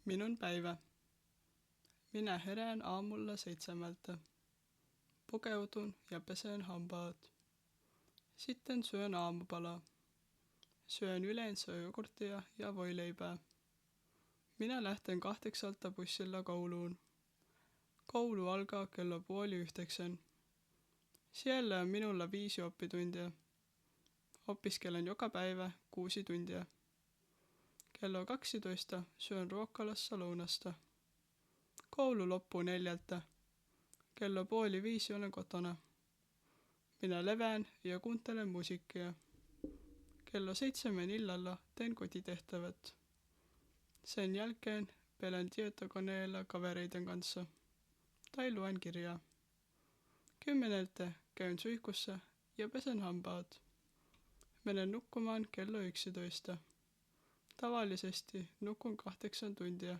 Minun päivä. Minä herään aamulla 7. Pukeutun ja pesen hampaat. Sitten syön aamupalaa. Syön yleensä jogurttia ja voileipää. Minä lähten 8 bussilla kouluun. Koulu alkaa kello 8:30. Siellä on minulla 5 oppituntia. Opiskelen joka päivä 6 tuntia. Kello 12 syön ruokalassa lounasta. Koulu loppuu 4. Kello 4:30 olen kotona. Minä levään ja kuuntelen musiikkia. Kello 7 illalla teen kotitehtävät. Sen jälkeen pelaan tietokoneella kavereiden kanssa. Tai luen kirjaa. 10 käyn suihkussa ja pesen hampaat. Menen nukkumaan kello 11. Tavallisesti nukun 8 tuntia.